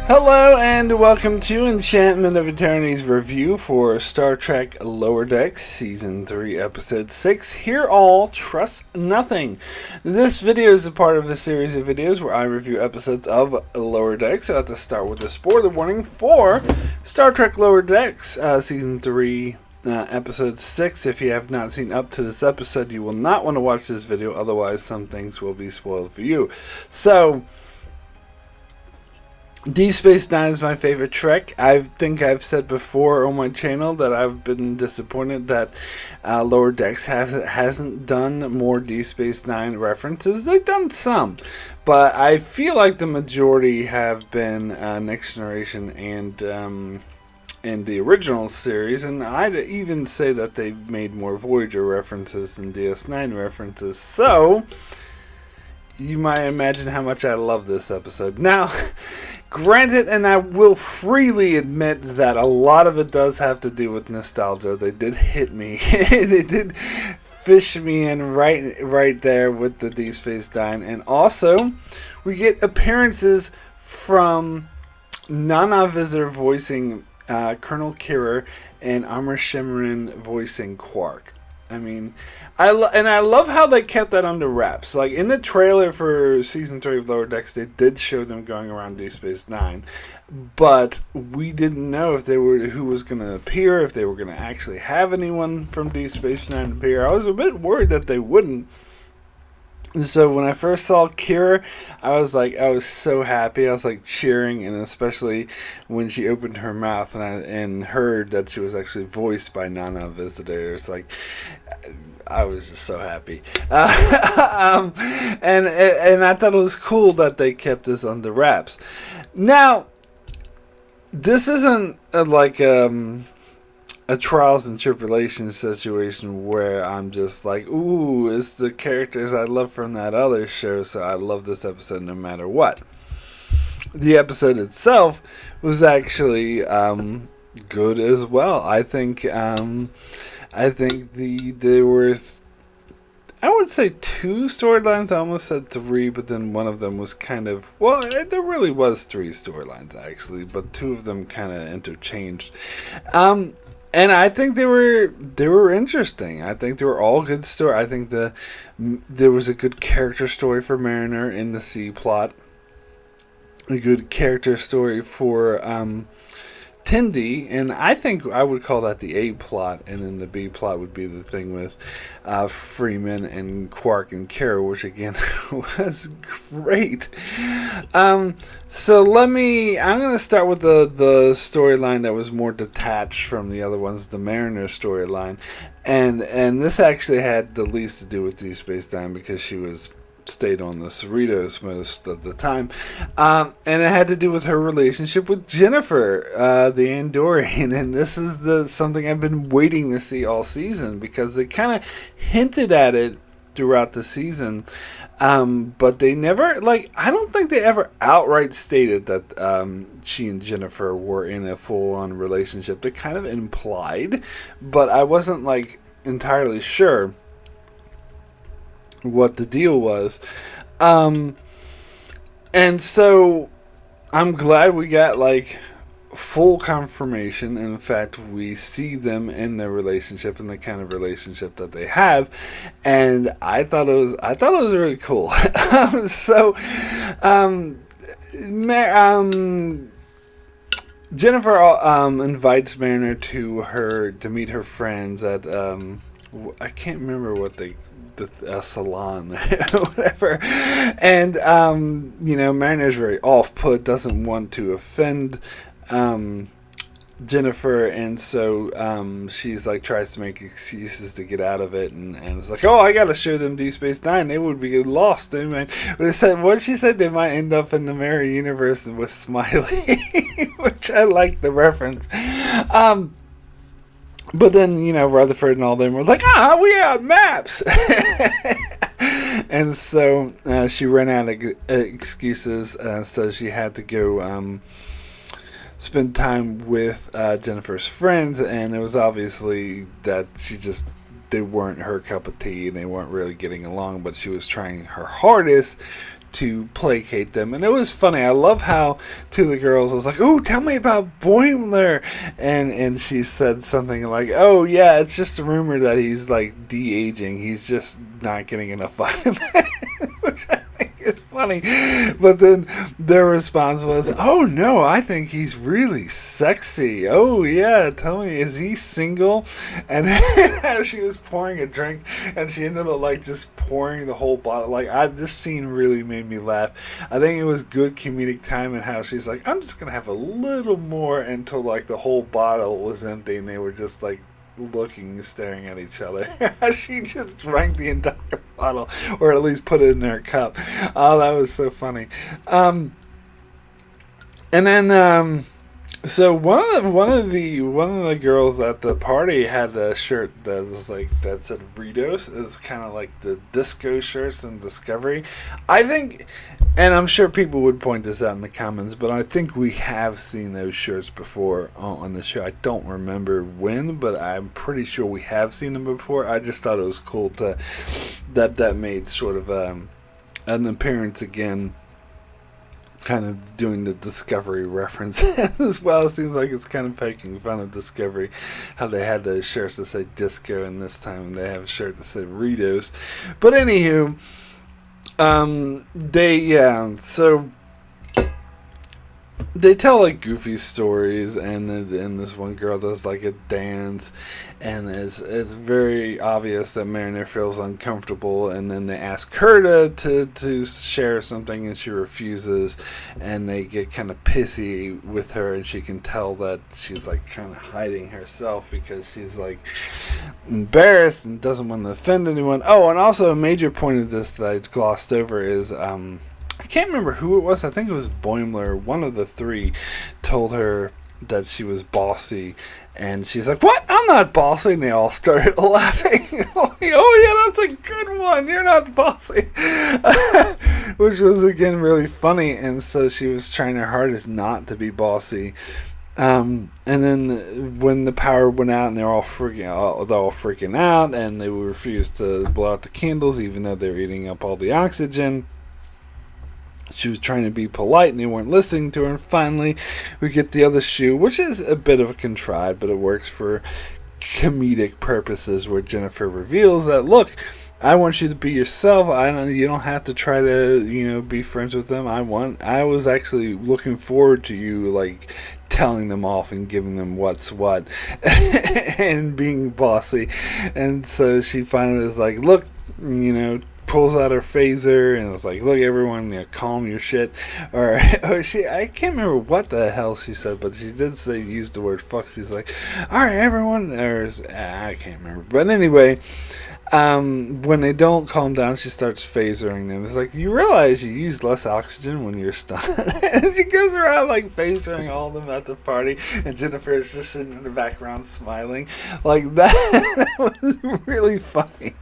Hello and welcome to Enchantment of Eternity's review for Star Trek Lower Decks Season 3 Episode 6, Hear All, Trust Nothing. This video is a part of a series of videos where I review episodes of Lower Decks. So I have to start with a spoiler warning for Star Trek Lower Decks Season 3 Episode 6. If you have not seen up to this episode, you will not want to watch this video, otherwise some things will be spoiled for you. So, Deep Space Nine is my favorite Trek. I think I've said before on my channel that I've been disappointed that Lower Decks hasn't done more Deep Space Nine references. They've done some, but I feel like the majority have been Next Generation and in the original series, and I'd even say that they've made more Voyager references than DS9 references. So, you might imagine how much I love this episode. Now, granted, and I will freely admit that a lot of it does have to do with nostalgia. They did hit me. They did fish me in right there with the Deep Space Nine. And also, we get appearances from Nana Visitor voicing Colonel Kira and Amar Shimmerin voicing Quark. I mean, I love how they kept that under wraps. Like, in the trailer for Season 3 of Lower Decks, they did show them going around Deep Space Nine, but we didn't know if they were who was going to appear, if they were going to actually have anyone from Deep Space Nine appear. I was a bit worried that they wouldn't. So when I first saw Kira, I was so happy. I was like cheering, and especially when she opened her mouth and heard that she was actually voiced by Nana Visitor. It's like, I was just so happy. And I thought it was cool that they kept this under wraps. Now, this isn't a trials and tribulations situation where I'm just like, ooh, it's the characters I love from that other show, so I love this episode no matter what. The episode itself was actually good as well. I think there were, I would say, two storylines. I almost said three, but then one of them was kind of, well, there really was three storylines actually, but two of them kind of interchanged. And I think they were interesting. I think they were all good story. I think there was a good character story for Mariner in the C plot. A good character story for Tendi, and I think I would call that the A plot, and then the B plot would be the thing with Freeman and Quark and Kara, which again was great. So I'm going to start with the storyline that was more detached from the other ones, the Mariner storyline, and this actually had the least to do with Deep Space Nine because she stayed on the Cerritos most of the time, and it had to do with her relationship with Jennifer, the Andorian, and this is something I've been waiting to see all season because they kind of hinted at it throughout the season, but they never, I don't think they ever outright stated that she and Jennifer were in a full-on relationship. They kind of implied, but I wasn't entirely sure what the deal was. And so I'm glad we got full confirmation. In fact, we see them in their relationship and the kind of relationship that they have, and I thought it was really cool. Jennifer invites Mariner to meet her friends at I can't remember what the salon, whatever, and Mariner's very off-put, doesn't want to offend Jennifer, and so she's tries to make excuses to get out of it, and it's like, oh, I gotta show them Deep Space Nine, they would be lost. They might, what she said, they might end up in the mirror universe with Smiley, which I like the reference. But then, Rutherford and all them were like, we have maps. And so she ran out of excuses, so she had to go spend time with Jennifer's friends, and it was obviously that they weren't her cup of tea, and they weren't really getting along, but she was trying her hardest to placate them. And it was funny. I love how two of the girls was like, "Oh, tell me about Boimler," and she said something like, "Oh yeah, it's just a rumor that he's like de-aging. He's just not getting enough vitamin," which I think is funny. But then their response was, "Oh no, I think he's really sexy. Oh yeah, tell me, is he single?" And as she was pouring a drink, and she ended up like just pouring the whole bottle. Like, this scene really made me laugh. I think it was good comedic time, and how she's like, "I'm just gonna have a little more," until like the whole bottle was empty, and they were just like looking, staring at each other. She just drank the entire bottle, or at least put it in her cup. Oh, that was so funny. And then so one of the girls at the party had a shirt that was like, that said Ritos. It's kind of like the disco shirts in Discovery. I think, and I'm sure people would point this out in the comments, but I think we have seen those shirts before on the show. I don't remember when, but I'm pretty sure we have seen them before. I just thought it was cool that made sort of an appearance again, kind of doing the Discovery reference as well. It seems like it's kind of poking fun of Discovery, how they had those shirts that say disco, and this time they have a shirt that said Ritos. But anywho, so they tell like goofy stories, and this one girl does like a dance, and it's very obvious that Mariner feels uncomfortable, and then they ask her to share something, and she refuses, and they get kind of pissy with her, and she can tell that she's like kind of hiding herself because she's like embarrassed and doesn't want to offend anyone. Oh, and also a major point of this that I glossed over is I can't remember who it was. I think it was Boimler. One of the three told her that she was bossy, and she's like, "What? I'm not bossy." And they all started laughing. Like, "Oh yeah, that's a good one. You're not bossy," which was again really funny. And so she was trying her hardest not to be bossy. And then when the power went out, and they're all freaking out, and they refused to blow out the candles, even though they were eating up all the oxygen. She was trying to be polite, and they weren't listening to her. And finally, we get the other shoe, which is a bit of a contrived, but it works for comedic purposes, where Jennifer reveals that, "Look, I want you to be yourself. You don't have to try to, be friends with them. I was actually looking forward to you, like, telling them off and giving them what's what," and being bossy. And so she finally is like, "Look, pulls out her phaser and was like, 'Look, everyone, calm your shit,' or I can't remember what the hell she said, but she did use the word fuck. She's like, 'All right, everyone,' or I can't remember, but anyway, when they don't calm down, she starts phasering them. It's like, you realize you use less oxygen when you're stunned." And she goes around like phasering all of them at the party, and Jennifer is just sitting in the background smiling. Like, that was really funny.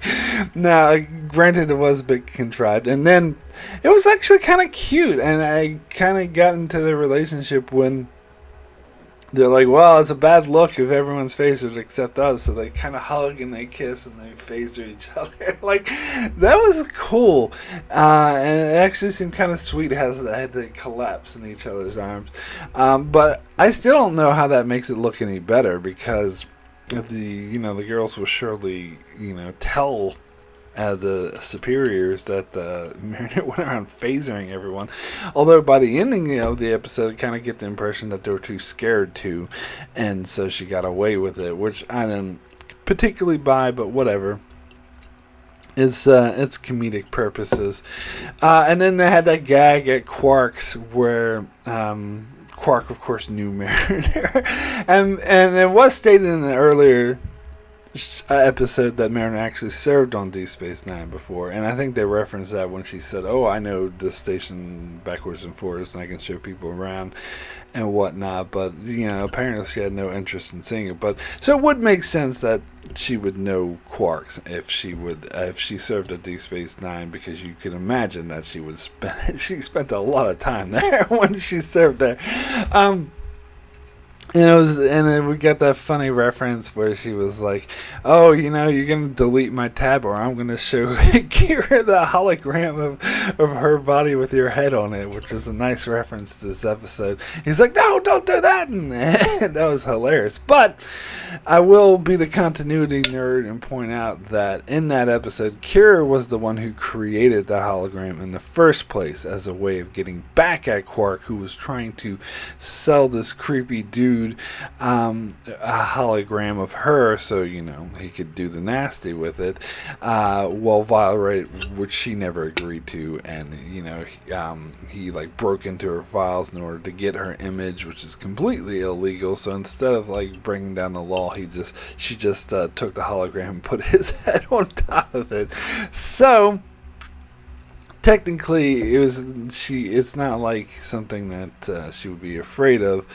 Now, granted, it was a bit contrived, and then it was actually kind of cute, and I kind of got into the relationship when they're like, "Well, it's a bad look if everyone's phasered except us," so they kind of hug and they kiss and they phaser each other. Like, that was cool, and it actually seemed kind of sweet as they had to collapse in each other's arms. But I still don't know how that makes it look any better, because the girls will surely tell the superiors that Mariner went around phasering everyone. Although by the ending of the episode, kind of get the impression that they were too scared to, and so she got away with it, which I didn't particularly buy, but whatever. It's comedic purposes. And then they had that gag at Quark's where Quark, of course, knew Mariner, and it was stated in the earlier episode that Mariner actually served on Deep Space Nine before, and I think they referenced that when she said, "Oh, I know this station backwards and forwards, and I can show people around and whatnot," but apparently she had no interest in seeing it. But so it would make sense that she would know Quarks if she served at Deep Space Nine, because you can imagine that she spent a lot of time there when she served there. And then we got that funny reference where she was like, "Oh, you're gonna delete my tab, or I'm gonna show Kira the hologram of her body with your head on it," which is a nice reference to this episode. He's like, "No, don't do that," and that was hilarious. But I will be the continuity nerd and point out that in that episode, Kira was the one who created the hologram in the first place as a way of getting back at Quark, who was trying to sell this creepy dude a hologram of her so he could do the nasty with it, while Violet, which she never agreed to, and he like broke into her files in order to get her image, which is completely illegal. So instead of like bringing down the law, she just took the hologram and put his head on top of it. So technically, it's not like something that she would be afraid of,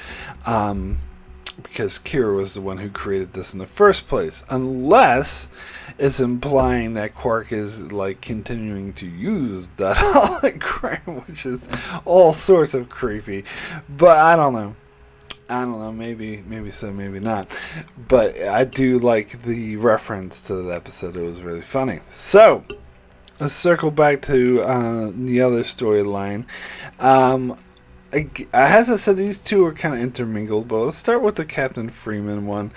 because Kira was the one who created this in the first place. Unless it's implying that Quark is like continuing to use the hologram, which is all sorts of creepy. But I don't know. Maybe so, maybe not. But I do like the reference to that episode. It was really funny. So let's circle back to the other storyline. As I said, these two are kind of intermingled, but let's start with the Captain Freeman one,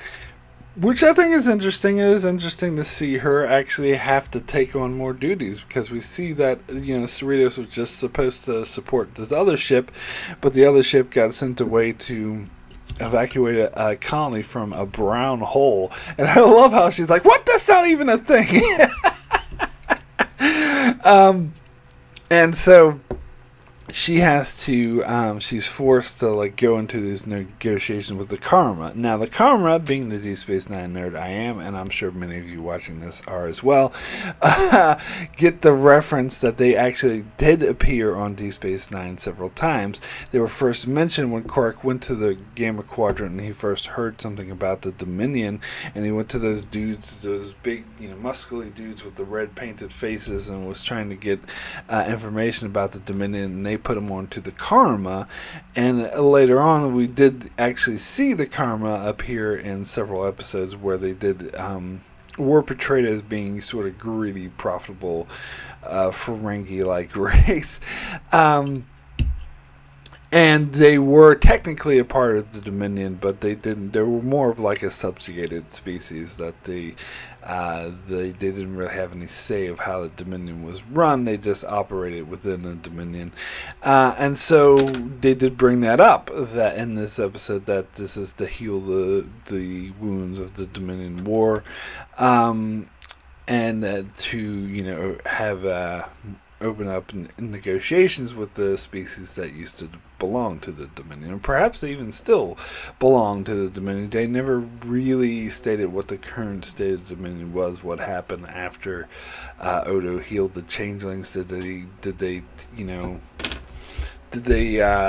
which I think is interesting. It is interesting to see her actually have to take on more duties, because we see that Cerritos was just supposed to support this other ship, but the other ship got sent away to evacuate a colony from a brown hole. And I love how she's like, "What? That's not even a thing." And so she has to, she's forced to like go into these negotiations with the Karma. Now, the Karma, being the Deep Space Nine nerd I am, and I'm sure many of you watching this are as well, get the reference that they actually did appear on Deep Space Nine several times. They were first mentioned when Quark went to the Gamma Quadrant and he first heard something about the Dominion, and he went to those dudes, those big, muscly dudes with the red painted faces, and was trying to get information about the Dominion, and they put him on to the Karma. And later on, we did actually see the Karma appear in several episodes where they did were portrayed as being sort of greedy, profitable, Ferengi-like race. And they were technically a part of the Dominion, but they didn't. They were more of like a subjugated species that they didn't really have any say of how the Dominion was run. They just operated within the Dominion, and so they did bring that up that in this episode, that this is to heal the wounds of the Dominion War, and to have open up negotiations with the species that used to belong to the Dominion, and perhaps they even still belong to the Dominion. They never really stated what the current state of the Dominion was, what happened after Odo healed the changelings. Did they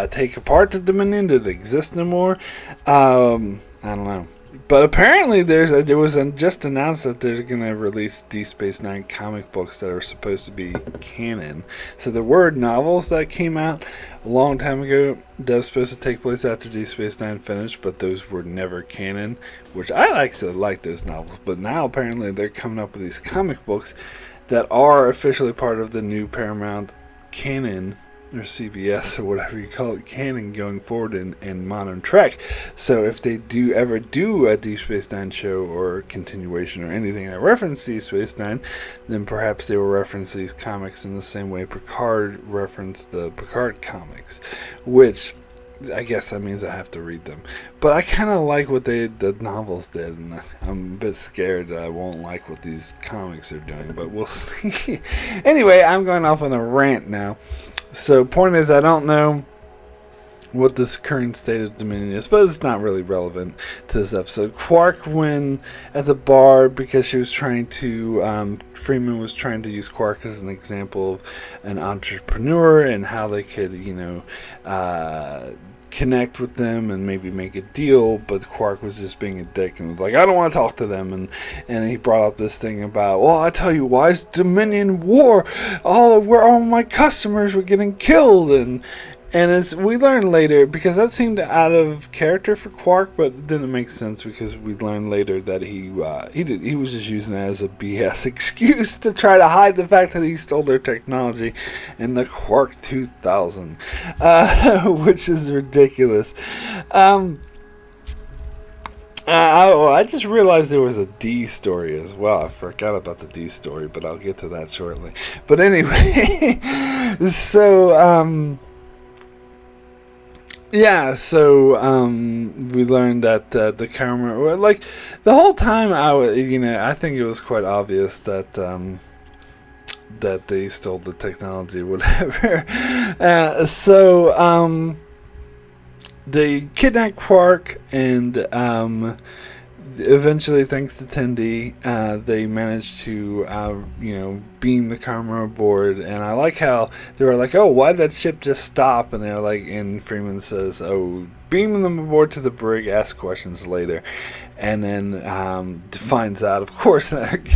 take apart the Dominion? Did it exist no more? I don't know. But apparently there was just announced that they're going to release Deep Space Nine comic books that are supposed to be canon. So there were novels that came out a long time ago that was supposed to take place after Deep Space Nine finished, but those were never canon, which I actually like those novels. But now apparently they're coming up with these comic books that are officially part of the new Paramount canon, or CBS, or whatever you call it, canon going forward in Modern Trek. So if they do ever do a Deep Space Nine show or continuation or anything that references Deep Space Nine, then perhaps they will reference these comics in the same way Picard referenced the Picard comics, which I guess that means I have to read them. But I kind of like what the novels did, and I'm a bit scared that I won't like what these comics are doing, but we'll see. Anyway, I'm going off on a rant now. So, point is, I don't know what this current state of Dominion is, but it's not really relevant to this episode. Quark went at the bar because she was trying to, Freeman was trying to use Quark as an example of an entrepreneur and how they could, connect with them and maybe make a deal, but Quark was just being a dick and was like, I don't want to talk to them, and he brought up this thing about, well, I tell you why, it's Dominion War, all my customers were getting killed, and And as we learn later, because that seemed out of character for Quark, but it didn't make sense because we learned later that he was just using it as a BS excuse to try to hide the fact that he stole their technology in the Quark 2000, which is ridiculous. I just realized there was a D story as well. I forgot about the D story, but I'll get to that shortly. But anyway, so we learned that the camera, like the whole time, I think it was quite obvious that that they stole the technology, whatever. They kidnapped Quark, and eventually, thanks to Tendi, they managed to, beam the camera aboard. And I like how they were like, "Oh, why did that ship just stop?" And they're like, and Freeman says, "Oh, beam them aboard to the brig. Ask questions later." And then finds out, of course, it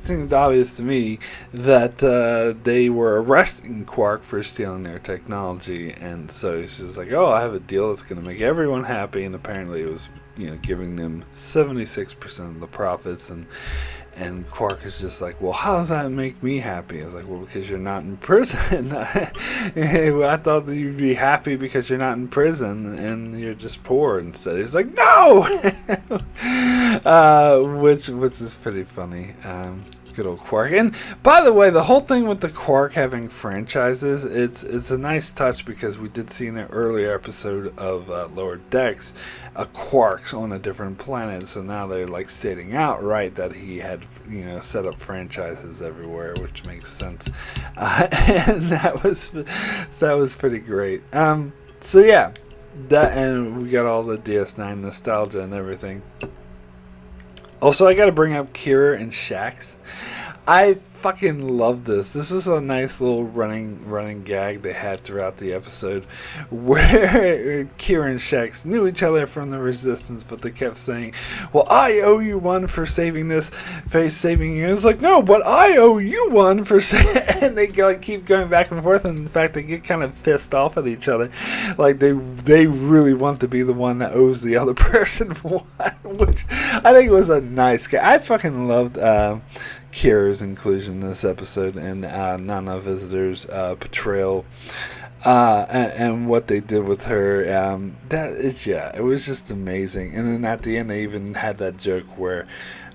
seems obvious to me that they were arresting Quark for stealing their technology. And so she's like, "Oh, I have a deal that's going to make everyone happy." And apparently, it was giving them 76% of the profits. And Quark is just like, "Well, how does that make me happy?" It's like, "Well, because you're not in prison." I thought that you'd be happy because you're not in prison and you're just poor instead. He's like, "No!" Which is pretty funny. Good old Quark. And by the way, the whole thing with the Quark having franchises, it's a nice touch, because we did see in an earlier episode of Lower Decks a Quark's on a different planet. So now they're like stating outright that he had set up franchises everywhere, which makes sense. And that was pretty great. So yeah, that, and we got all the DS9 nostalgia and everything. Also, I gotta bring up Kira and Shax. I fucking love this. This is a nice little running gag they had throughout the episode, where Kira and Shax knew each other from the Resistance, but they kept saying, "Well, I owe you one for saving this, for saving you." It's like, "No, but I owe you one for and they keep going back and forth, and in fact, they get kind of pissed off at each other. Like, they really want to be the one that owes the other person one, which I think was a nice gag. I fucking loved Kira's inclusion in this episode, and Nana Visitor's portrayal, and what they did with her. It was just amazing. And then at the end, they even had that joke where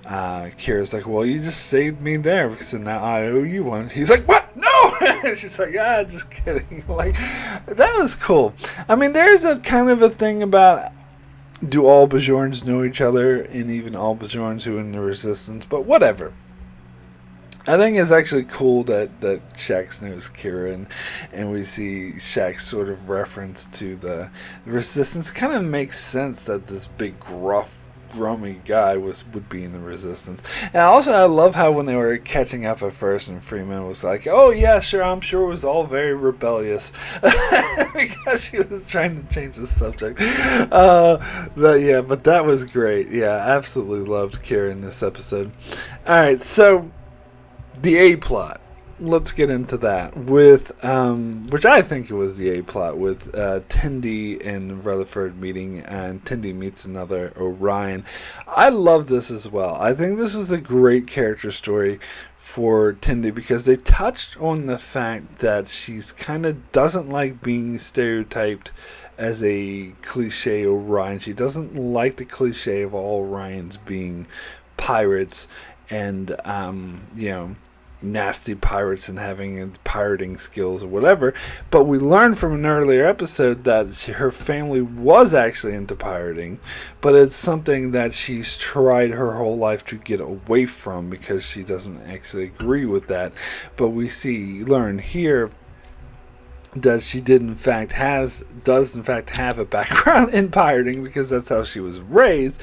Kira's like, "Well, you just saved me there, because now I owe you one." He's like, "What? No!" She's like, "Just kidding." Like, that was cool. I mean, there's a kind of a thing about, do all Bajorans know each other, and even all Bajorans who are in the Resistance, but whatever. I think it's actually cool that Shax knows Kira, and we see Shax sort of reference to the Resistance. Kind of makes sense that this big gruff, grummy guy would be in the Resistance. And also, I love how when they were catching up at first, and Freeman was like, "Oh yeah, sure, I'm sure it was all very rebellious," because she was trying to change the subject. But that was great. Yeah, absolutely loved Kira in this episode. All right, so the A plot. Let's get into that with which I think it was the A plot, with Tendi and Rutherford meeting, and Tendi meets another Orion. I love this as well. I think this is a great character story for Tendi, because they touched on the fact that she's kind of doesn't like being stereotyped as a cliche Orion. She doesn't like the cliche of all Orions being pirates and nasty pirates and having pirating skills or whatever. But we learned from an earlier episode that her family was actually into pirating, but it's something that she's tried her whole life to get away from, because she doesn't actually agree with that. But we learn here that she does in fact have a background in pirating, because that's how she was raised,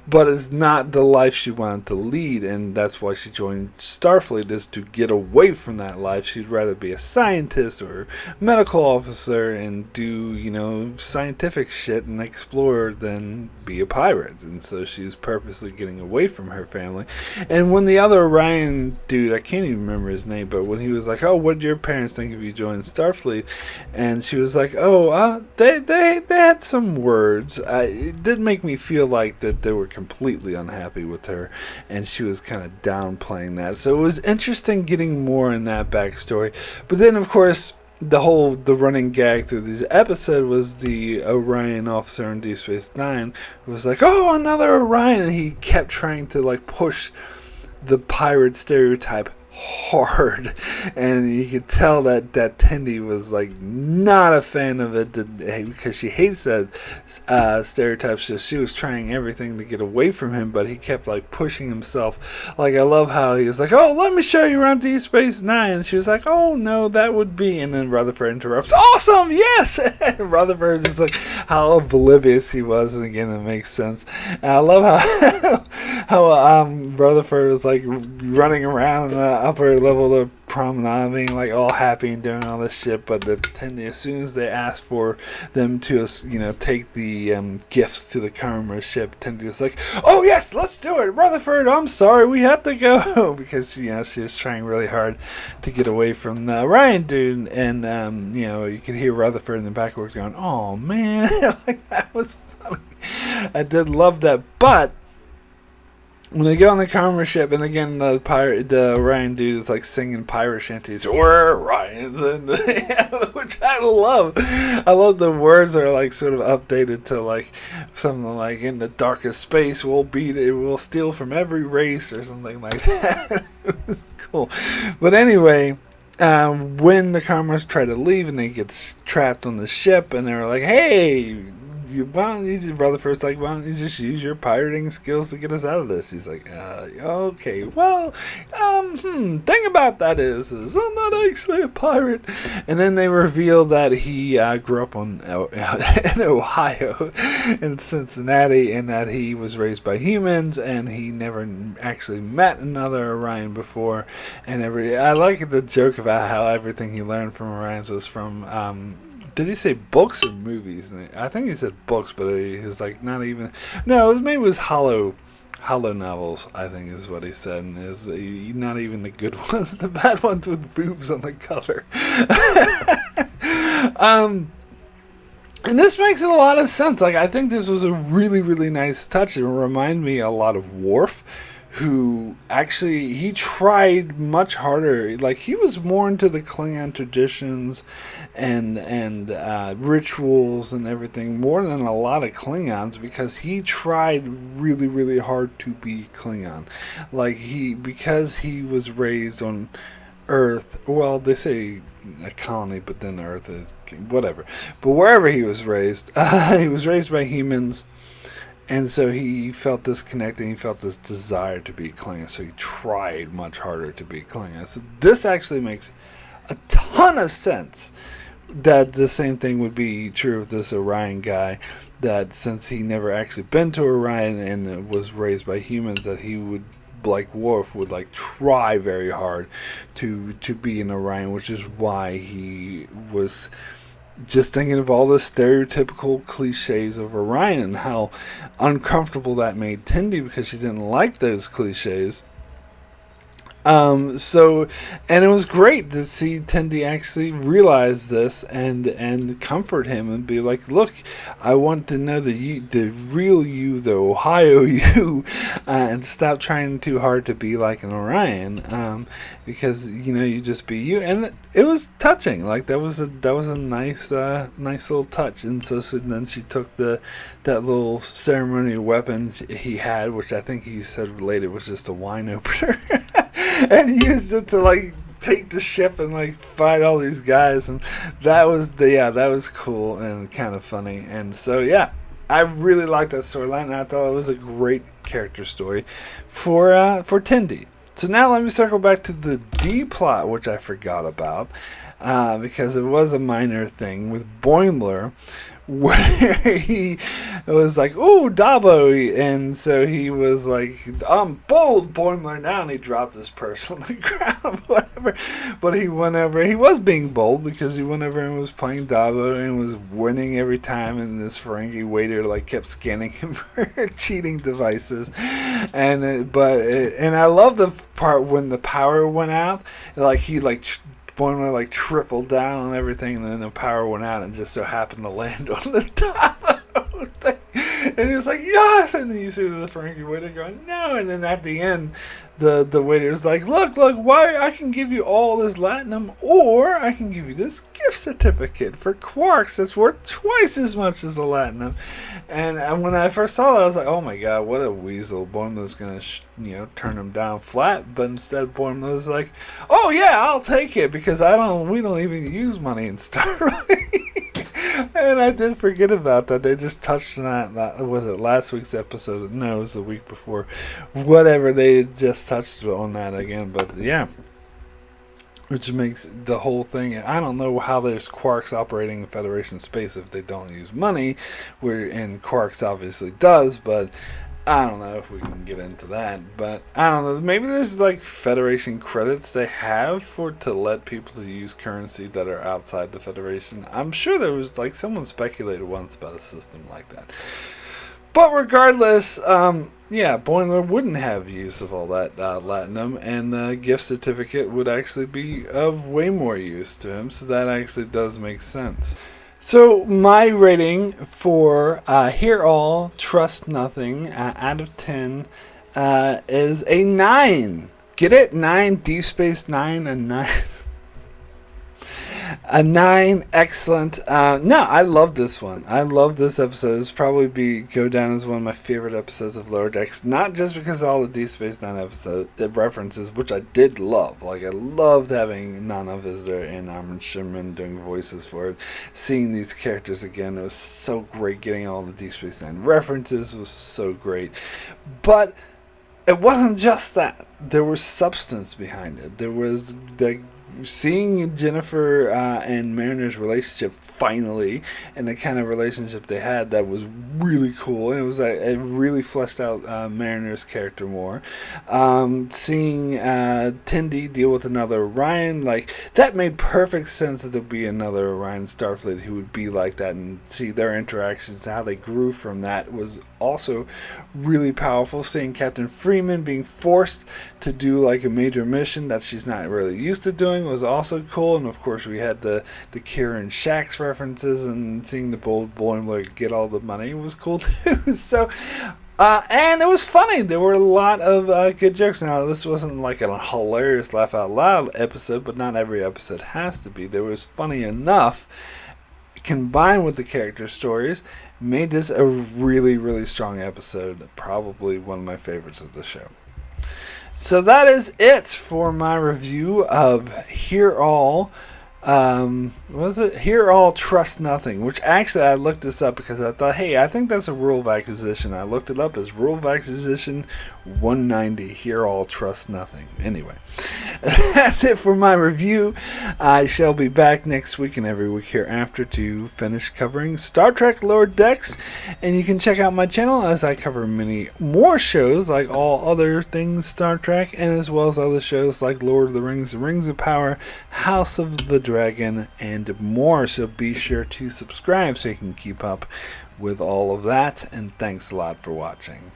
but it's not the life she wanted to lead, and that's why she joined Starfleet, is to get away from that life. She'd rather be a scientist or medical officer and do scientific shit and explore than be a pirate. And so she's purposely getting away from her family. And when the other Orion dude, I can't even remember his name, but when he was like, "Oh, what did your parents think if you joined Starfleet?" and she was like, "Oh, they had some words. It did make me feel like that they were completely unhappy with her, and she was kind of downplaying that. So it was interesting getting more in that backstory. But then, of course, the running gag through this episode was the Orion officer in Deep Space Nine who was like, "Oh, another Orion," and he kept trying to like push the pirate stereotype hard, and you could tell that Tendi was like not a fan of it because she hates that stereotype. So she was trying everything to get away from him, but he kept like pushing himself. Like, I love how he was like, "Oh, let me show you around Deep Space Nine," and she was like, "Oh no, that would be," and then Rutherford interrupts, "Awesome, yes!" And Rutherford is like, how oblivious he was, and again it makes sense. And I love how Rutherford is like running around in the upper level of promenading, like all happy and doing all this shit, but as soon as they ask for them to, take the gifts to the Karma ship, Tendi is like, "Oh yes, let's do it, Rutherford, I'm sorry, we have to go," because she was trying really hard to get away from the Orion dude, and you could hear Rutherford in the backwards going, "Oh man," like that was funny. I did love that, but when they get on the Karma ship, and again the Orion dude is like singing pirate shanties, "We're Orions," and which I love. I love the words are like sort of updated to like something like, "In the darkest space, we'll steal from every race," or something like that. It was cool. But anyway, when the Karmas try to leave and they get trapped on the ship, and they're like, "Hey, Rutherford's like, why don't you just use your pirating skills to get us out of this?" He's like, "Okay, well, thing about that is I'm not actually a pirate." And then they reveal that he grew up in Ohio, in Cincinnati, and that he was raised by humans, and he never actually met another Orion before. And I like the joke about how everything he learned from Orions was from did he say books or movies? I think he said books, but he was like, not even. No, maybe it was hollow novels, I think is what he said. And it was not even the good ones, the bad ones with boobs on the cover. And this makes a lot of sense. Like, I think this was a really, really nice touch. It reminded me a lot of Worf, who actually, he tried much harder. Like, he was more into the Klingon traditions and rituals and everything more than a lot of Klingons, because he tried really, really hard to be Klingon. Like, because he was raised on Earth, well, they say a colony, but then Earth is whatever. But wherever he was raised by humans. And so he felt disconnected, he felt this desire to be Klingon, so he tried much harder to be Klingon. So this actually makes a ton of sense that the same thing would be true of this Orion guy, that since he never actually been to Orion and was raised by humans, that he would, like Worf, would like try very hard to be an Orion, which is why he was just thinking of all the stereotypical cliches of Orion and how uncomfortable that made Tendi, because she didn't like those cliches. And it was great to see Tendi actually realize this and comfort him and be like, "Look, I want to know the real you, the Ohio you, and stop trying too hard to be like an Orion, because you just be you." And it was touching. Like, that was a nice little touch. And so then she took that little ceremonial weapon he had, which I think he said later was just a wine opener. And used it to like take the ship and like fight all these guys, and that was cool and kind of funny. And so I really liked that storyline, and I thought it was a great character story for Tendi. So now let me circle back to the D plot, which I forgot about, because it was a minor thing with Boimler, where he was like, "Ooh, Dabo," and so he was like, "I'm bold, Boimler now," and he dropped his purse on the ground, whatever. But he went over. He was being bold because he went over and was playing Dabo and was winning every time. And this Ferengi waiter like kept scanning him for cheating devices, and I love the part when the power went out. Like he Boimler like tripled down on everything, and then the power went out and just so happened to land on the top of the whole thing. And he's like, yes! And then you see the Ferengi waiter going, no! And then at the end, the waiter's like, look, why I can give you all this latinum, or I can give you this gift certificate for quarks that's worth twice as much as the latinum. And when I first saw that, I was like, oh my god, what a weasel. Boimler's gonna, turn him down flat. But instead, Boimler's like, oh yeah, I'll take it, because we don't even use money in Starfleet. And I did forget about that. They just touched on that. Was it last week's episode? No, it was the week before. Whatever, they just touched on that again. But yeah, which makes the whole thing. I don't know how there's quarks operating in Federation space if they don't use money, and quarks obviously does, but I don't know if we can get into that, but I don't know. Maybe there's like Federation credits they have to let people to use currency that are outside the Federation. I'm sure there was like someone speculated once about a system like that. But regardless, Boimler wouldn't have use of all that latinum, and the gift certificate would actually be of way more use to him. So that actually does make sense. So my rating for Hear All, Trust Nothing out of 10 is a 9. Get it? 9, Deep Space Nine, a 9. A 9, excellent. No, I love this one. I love this episode. It's probably go down as one of my favorite episodes of Lower Decks. Not just because of all the Deep Space Nine references, which I did love. Like, I loved having Nana Visitor and Armin Shimmerman doing voices for it. Seeing these characters again, it was so great. Getting all the Deep Space Nine references was so great. But it wasn't just that. There was substance behind it. There was seeing Jennifer and Mariner's relationship finally, and the kind of relationship they had, that was really cool. And it really fleshed out Mariner's character more. Seeing Tendi deal with another Orion, like, that made perfect sense that there'd be another Orion Starfleet who would be like that, and see their interactions, how they grew from that, was also really powerful. Seeing Captain Freeman being forced to do like a major mission that she's not really used to doing was also cool. And of course we had the Kira and Shax references, and seeing the bold Boimler get all the money was cool too. So and it was funny. There were a lot of good jokes. Now, this wasn't like a hilarious laugh out loud episode, but not every episode has to be. There was funny enough, combined with the character stories, made this a really, really strong episode. Probably one of my favorites of the show. So that is it for my review of Hear All. Hear All, Trust Nothing, which actually I looked this up because I thought, hey, I think that's a rule of acquisition. I looked it up as Rule of Acquisition 190, Hear All, Trust Nothing. Anyway, that's it for my review. I shall be back next week and every week hereafter to finish covering Star Trek Lower Decks, and you can check out my channel as I cover many more shows like all other things Star Trek, and as well as other shows like Lord of the Rings of Power, House of the Dragon, and more. So be sure to subscribe so you can keep up with all of that, and thanks a lot for watching.